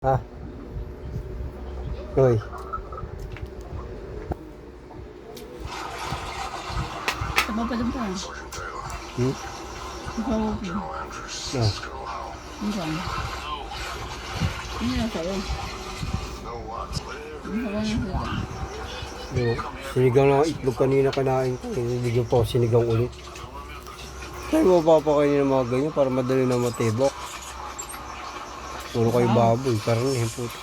Ah, uy. Sabaw pa dun pa. Hmm? Sabaw pa. Ah, Ano ba? Ano na sa'yo? Ano sabaw na sa'yo? yung sinigang na itlog kanina kanain ko. Hindi ko pa ako sinigang ulit. Kaya mo papakainin ng mga ganyan para madali na matibok. Puro kayo baboy, karne, puto.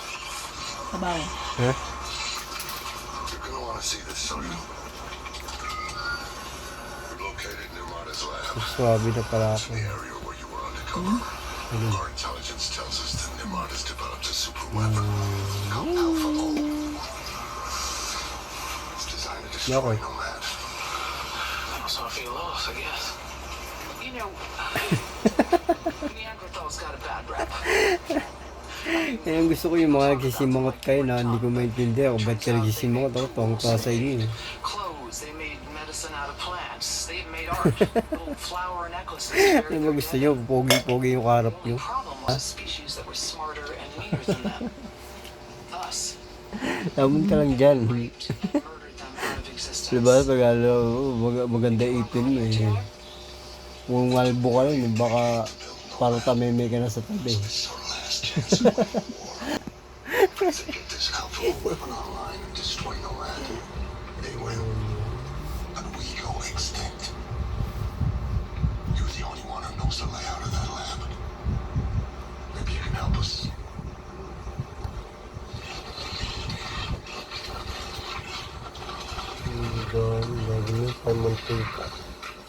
Sabaw. Ha? Swabe na pala ako. Okay. So I feel lost, I guess. You know, Neanderthals got a bad rap. Kaya gusto ko yung mga nagsisimangot kayo na hindi ko maintindihan kung ba't ka nagsisimangot ako. Tawang sa inyo eh. Clothes, they made medicine out of plants. They made art, little flower necklaces. Ano ba gusto nyo? Pogi-pogi yung karap The nyo. problem was a species that were smarter and meaner than them. Us. Lamon ka lang dyan. Raped and murdered them out of existence. Diba? Pag maganda ipin mo eh. Kung malbo ka lang, baka parang tameme ka na sa tabi. Gagawin pamunting ka.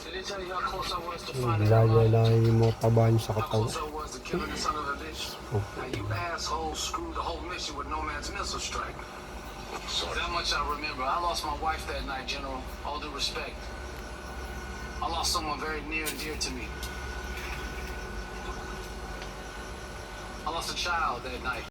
Did they tell you how close I was to finding Lala yung mga taba niyo sa how katawan. close I was to killing the son of a bitch? Now you assholes screwed the whole mission with No Man's missile strike. So that much I remember. I lost my wife that night, General. All due respect. I lost someone very near and dear to me. I lost a child that night.